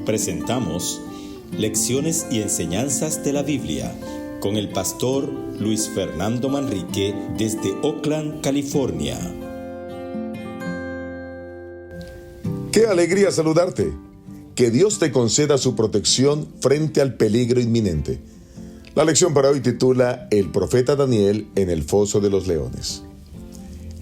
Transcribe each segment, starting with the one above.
Presentamos Lecciones y Enseñanzas de la Biblia con el pastor Luis Fernando Manrique desde Oakland, California. ¡Qué alegría saludarte! Que Dios te conceda su protección frente al peligro inminente. La lección para hoy titula El profeta Daniel en el foso de los leones.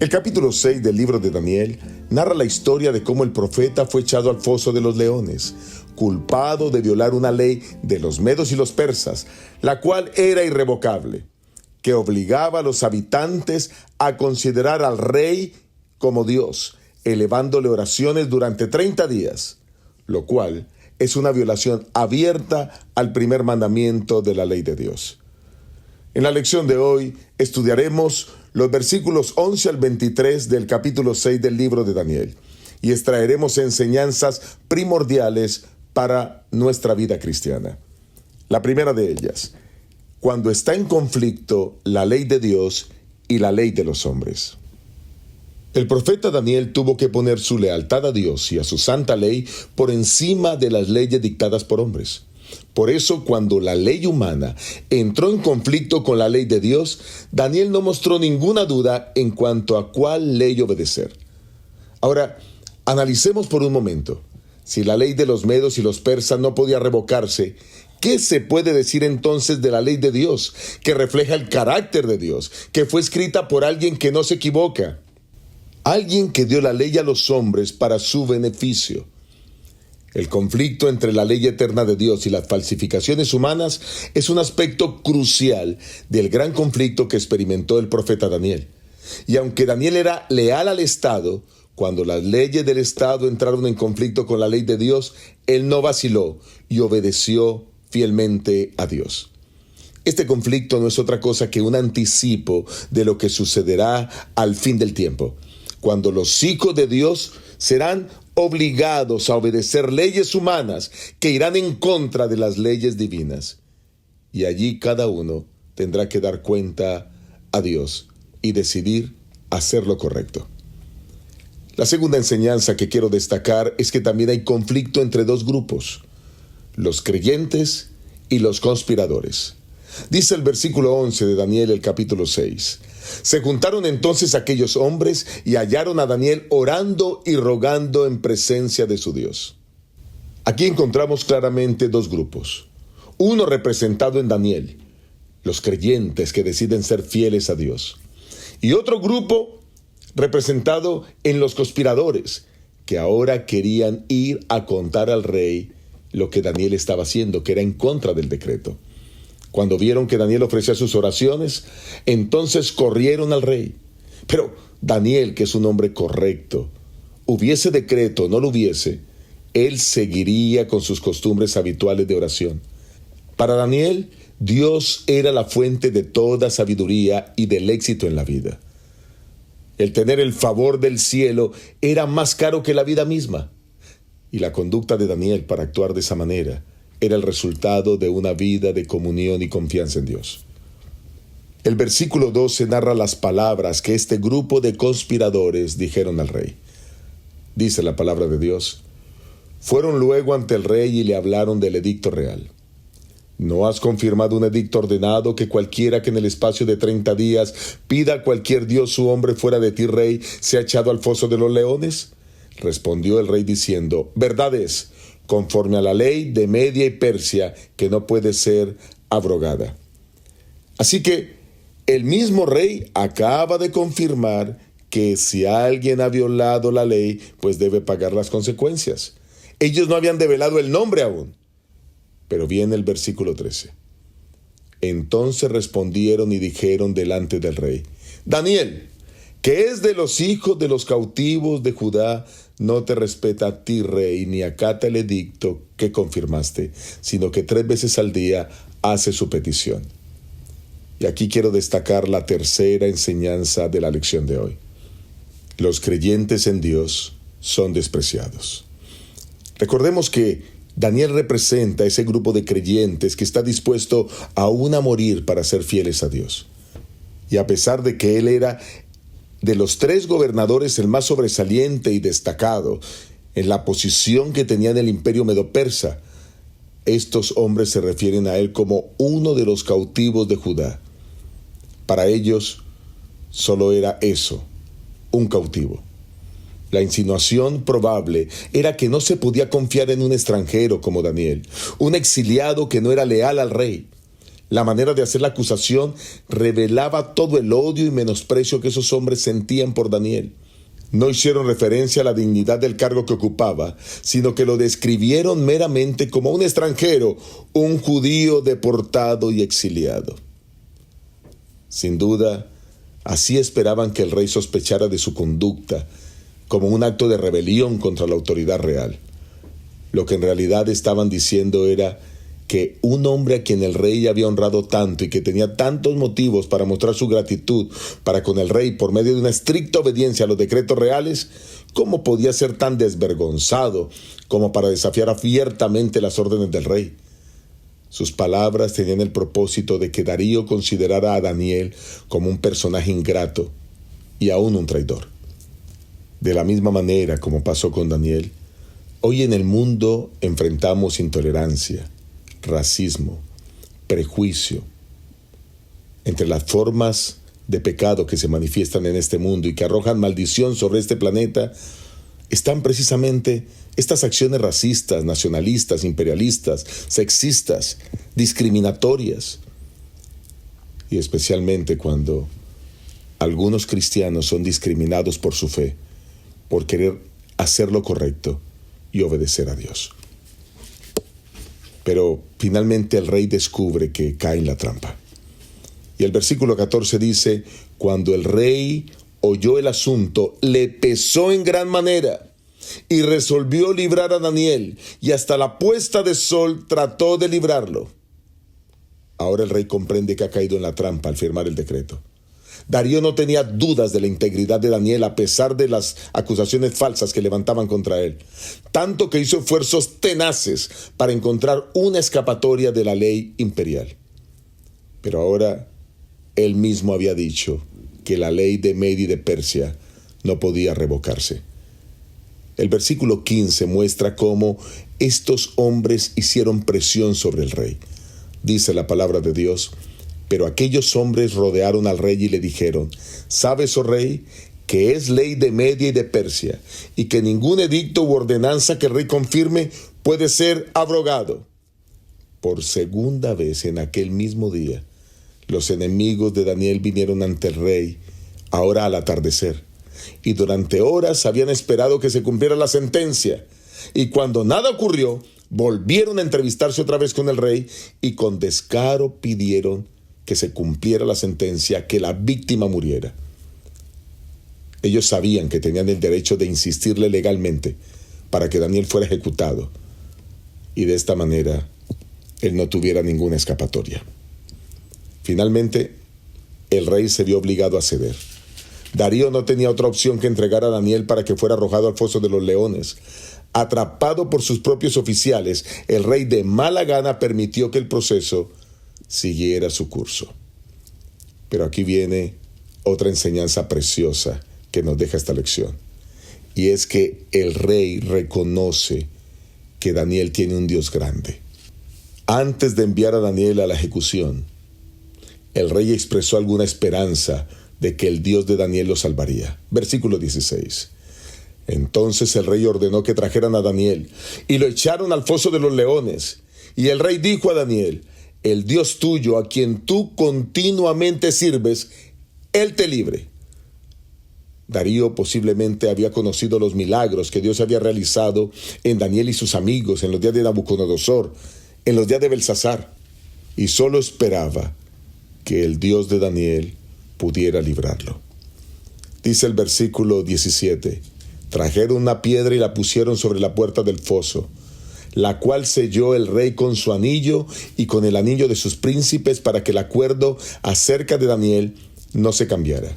El capítulo 6 del libro de Daniel narra la historia de cómo el profeta fue echado al foso de los leones, culpado de violar una ley de los medos y los persas, la cual era irrevocable, que obligaba a los habitantes a considerar al rey como Dios, elevándole oraciones durante 30 días, lo cual es una violación abierta al primer mandamiento de la ley de Dios. En la lección de hoy estudiaremos los versículos 11 al 23 del capítulo 6 del libro de Daniel y extraeremos enseñanzas primordiales para nuestra vida cristiana. La primera de ellas, cuando está en conflicto la ley de Dios y la ley de los hombres. El profeta Daniel tuvo que poner su lealtad a Dios y a su santa ley por encima de las leyes dictadas por hombres. Por eso, cuando la ley humana entró en conflicto con la ley de Dios, Daniel no mostró ninguna duda en cuanto a cuál ley obedecer. Ahora, analicemos por un momento. Si la ley de los medos y los persas no podía revocarse, ¿qué se puede decir entonces de la ley de Dios, que refleja el carácter de Dios, que fue escrita por alguien que no se equivoca? Alguien que dio la ley a los hombres para su beneficio. El conflicto entre la ley eterna de Dios y las falsificaciones humanas es un aspecto crucial del gran conflicto que experimentó el profeta Daniel. Y aunque Daniel era leal al Estado, cuando las leyes del Estado entraron en conflicto con la ley de Dios, él no vaciló y obedeció fielmente a Dios. Este conflicto no es otra cosa que un anticipo de lo que sucederá al fin del tiempo, cuando los hijos de Dios serán obligados a obedecer leyes humanas que irán en contra de las leyes divinas. Y allí cada uno tendrá que dar cuenta a Dios y decidir hacer lo correcto. La segunda enseñanza que quiero destacar es que también hay conflicto entre dos grupos, los creyentes y los conspiradores. Dice el versículo 11 de Daniel, el capítulo 6. Se juntaron entonces aquellos hombres y hallaron a Daniel orando y rogando en presencia de su Dios. Aquí encontramos claramente dos grupos. Uno representado en Daniel, los creyentes que deciden ser fieles a Dios. Y otro grupo representado en los conspiradores, que ahora querían ir a contar al rey lo que Daniel estaba haciendo, que era en contra del decreto. Cuando vieron que Daniel ofrecía sus oraciones, entonces corrieron al rey. Pero Daniel, que es un hombre correcto, hubiese decreto o no lo hubiese, él seguiría con sus costumbres habituales de oración. Para Daniel, Dios era la fuente de toda sabiduría y del éxito en la vida. El tener el favor del cielo era más caro que la vida misma. Y la conducta de Daniel para actuar de esa manera era el resultado de una vida de comunión y confianza en Dios. El versículo 12 narra las palabras que este grupo de conspiradores dijeron al rey. Dice la palabra de Dios: fueron luego ante el rey y le hablaron del edicto real. ¿No has confirmado un edicto ordenado que cualquiera que en el espacio de 30 días pida a cualquier dios u hombre fuera de ti, rey, sea echado al foso de los leones? Respondió el rey diciendo: verdad es, conforme a la ley de Media y Persia, que no puede ser abrogada. Así que el mismo rey acaba de confirmar que si alguien ha violado la ley, pues debe pagar las consecuencias. Ellos no habían develado el nombre aún. Pero viene el versículo 13. Entonces respondieron y dijeron delante del rey: Daniel, que es de los hijos de los cautivos de Judá, no te respeta a ti, rey, ni acata el edicto que confirmaste, sino que 3 veces al día hace su petición. Y aquí quiero destacar la tercera enseñanza de la lección de hoy. Los creyentes en Dios son despreciados. Recordemos que Daniel representa ese grupo de creyentes que está dispuesto aún a morir para ser fieles a Dios. Y a pesar de que él era de los 3 gobernadores el más sobresaliente y destacado, en la posición que tenía en el imperio medo-persa. Estos hombres se refieren a él como uno de los cautivos de Judá. Para ellos solo era eso, un cautivo. La insinuación probable era que no se podía confiar en un extranjero como Daniel, un exiliado que no era leal al rey. La manera de hacer la acusación revelaba todo el odio y menosprecio que esos hombres sentían por Daniel. No hicieron referencia a la dignidad del cargo que ocupaba, sino que lo describieron meramente como un extranjero, un judío deportado y exiliado. Sin duda, así esperaban que el rey sospechara de su conducta, como un acto de rebelión contra la autoridad real. Lo que en realidad estaban diciendo era que un hombre a quien el rey había honrado tanto y que tenía tantos motivos para mostrar su gratitud para con el rey por medio de una estricta obediencia a los decretos reales, ¿cómo podía ser tan desvergonzado como para desafiar abiertamente las órdenes del rey? Sus palabras tenían el propósito de que Darío considerara a Daniel como un personaje ingrato y aún un traidor. De la misma manera como pasó con Daniel, hoy en el mundo enfrentamos intolerancia, racismo, prejuicio. Entre las formas de pecado que se manifiestan en este mundo y que arrojan maldición sobre este planeta, están precisamente estas acciones racistas, nacionalistas, imperialistas, sexistas, discriminatorias. Y especialmente cuando algunos cristianos son discriminados por su fe, por querer hacer lo correcto y obedecer a Dios. Pero finalmente el rey descubre que cae en la trampa. Y el versículo 14 dice: cuando el rey oyó el asunto, le pesó en gran manera y resolvió librar a Daniel, y hasta la puesta de sol trató de librarlo. Ahora el rey comprende que ha caído en la trampa al firmar el decreto. Darío no tenía dudas de la integridad de Daniel a pesar de las acusaciones falsas que levantaban contra él, tanto que hizo esfuerzos tenaces para encontrar una escapatoria de la ley imperial. Pero ahora él mismo había dicho que la ley de Media y de Persia no podía revocarse. El versículo 15 muestra cómo estos hombres hicieron presión sobre el rey. Dice la palabra de Dios: pero aquellos hombres rodearon al rey y le dijeron: ¿sabes, oh rey, que es ley de Media y de Persia, y que ningún edicto u ordenanza que el rey confirme puede ser abrogado? Por segunda vez en aquel mismo día, los enemigos de Daniel vinieron ante el rey, ahora al atardecer, y durante horas habían esperado que se cumpliera la sentencia. Y cuando nada ocurrió, volvieron a entrevistarse otra vez con el rey y con descaro pidieron que se cumpliera la sentencia, que la víctima muriera. Ellos sabían que tenían el derecho de insistirle legalmente para que Daniel fuera ejecutado, y de esta manera él no tuviera ninguna escapatoria. Finalmente, el rey se vio obligado a ceder. Darío no tenía otra opción que entregar a Daniel para que fuera arrojado al foso de los leones. Atrapado por sus propios oficiales, el rey de mala gana permitió que el proceso siguiera su curso. Pero aquí viene otra enseñanza preciosa que nos deja esta lección. Y es que el rey reconoce que Daniel tiene un Dios grande. Antes de enviar a Daniel a la ejecución, el rey expresó alguna esperanza de que el Dios de Daniel lo salvaría. Versículo 16. Entonces el rey ordenó que trajeran a Daniel y lo echaron al foso de los leones. Y el rey dijo a Daniel: el Dios tuyo, a quien tú continuamente sirves, él te libre. Darío posiblemente había conocido los milagros que Dios había realizado en Daniel y sus amigos en los días de Nabucodonosor, en los días de Belsasar, y solo esperaba que el Dios de Daniel pudiera librarlo. Dice el versículo 17: trajeron una piedra y la pusieron sobre la puerta del foso, la cual selló el rey con su anillo y con el anillo de sus príncipes, para que el acuerdo acerca de Daniel no se cambiara.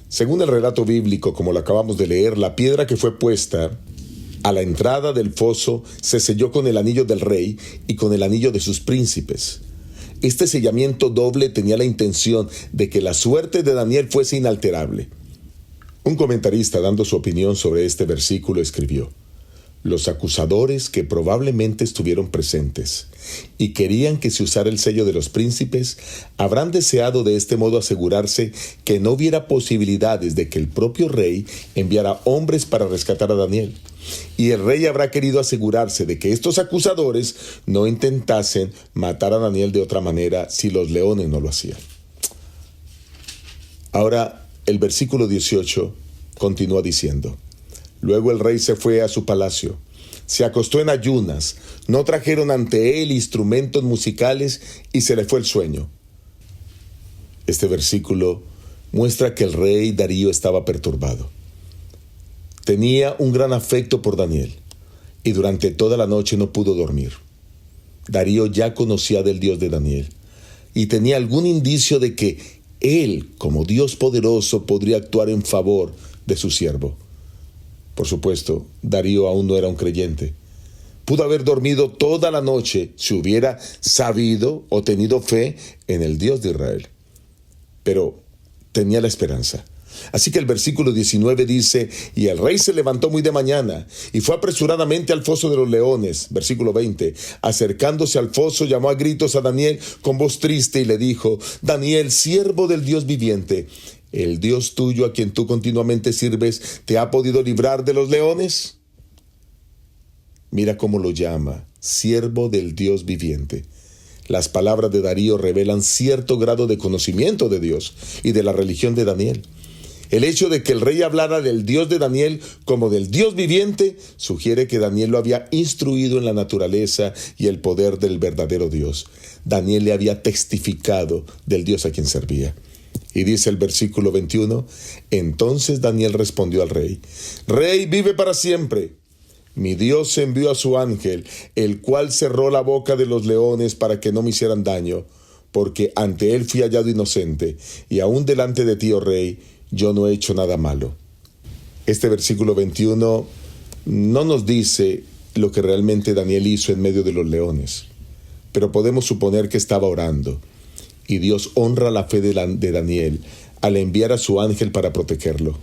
Según el relato bíblico, como lo acabamos de leer, la piedra que fue puesta a la entrada del foso se selló con el anillo del rey y con el anillo de sus príncipes. Este sellamiento doble tenía la intención de que la suerte de Daniel fuese inalterable. Un comentarista, dando su opinión sobre este versículo, escribió: Los acusadores, que probablemente estuvieron presentes y querían que se usara el sello de los príncipes, habrán deseado de este modo asegurarse que no hubiera posibilidades de que el propio rey enviara hombres para rescatar a Daniel. Y el rey habrá querido asegurarse de que estos acusadores no intentasen matar a Daniel de otra manera si los leones no lo hacían. Ahora, el versículo 18 continúa diciendo: Luego el rey se fue a su palacio, se acostó en ayunas, no trajeron ante él instrumentos musicales y se le fue el sueño. Este versículo muestra que el rey Darío estaba perturbado. Tenía un gran afecto por Daniel y durante toda la noche no pudo dormir. Darío ya conocía del Dios de Daniel y tenía algún indicio de que él, como Dios poderoso, podría actuar en favor de su siervo. Por supuesto, Darío aún no era un creyente. Pudo haber dormido toda la noche si hubiera sabido o tenido fe en el Dios de Israel. Pero tenía la esperanza. Así que el versículo 19 dice: Y el rey se levantó muy de mañana y fue apresuradamente al foso de los leones. Versículo 20. Acercándose al foso, llamó a gritos a Daniel con voz triste y le dijo: Daniel, siervo del Dios viviente, ¿el Dios tuyo, a quien tú continuamente sirves, te ha podido librar de los leones? Mira cómo lo llama: siervo del Dios viviente. Las palabras de Darío revelan cierto grado de conocimiento de Dios y de la religión de Daniel. El hecho de que el rey hablara del Dios de Daniel como del Dios viviente sugiere que Daniel lo había instruido en la naturaleza y el poder del verdadero Dios. Daniel le había testificado del Dios a quien servía. Y dice el versículo 21, entonces Daniel respondió al rey: Rey, vive para siempre. Mi Dios envió a su ángel, el cual cerró la boca de los leones para que no me hicieran daño, porque ante él fui hallado inocente, y aún delante de ti, oh rey, yo no he hecho nada malo. Este versículo 21 no nos dice lo que realmente Daniel hizo en medio de los leones, pero podemos suponer que estaba orando, y Dios honra la fe de Daniel al enviar a su ángel para protegerlo.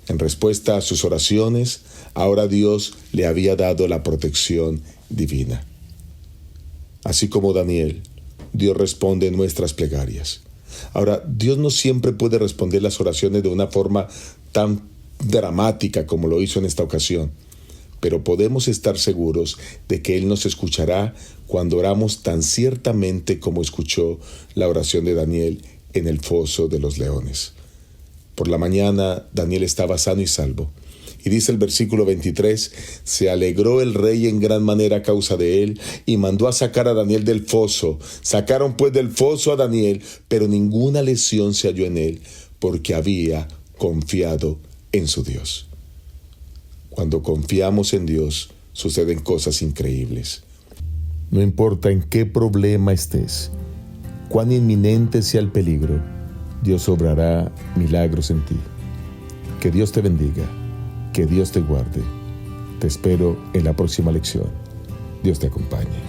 En respuesta a sus oraciones, ahora Dios le había dado la protección divina. Así como Daniel, Dios responde en nuestras plegarias. Ahora, Dios no siempre puede responder las oraciones de una forma tan dramática como lo hizo en esta ocasión, pero podemos estar seguros de que Él nos escuchará cuando oramos tan ciertamente como escuchó la oración de Daniel en el foso de los leones. Por la mañana, Daniel estaba sano y salvo. Y dice el versículo 23, se alegró el rey en gran manera a causa de él, y mandó a sacar a Daniel del foso. Sacaron pues del foso a Daniel, pero ninguna lesión se halló en él, porque había confiado en su Dios. Cuando confiamos en Dios, suceden cosas increíbles. No importa en qué problema estés, cuán inminente sea el peligro, Dios obrará milagros en ti. Que Dios te bendiga. Que Dios te guarde. Te espero en la próxima lección. Dios te acompañe.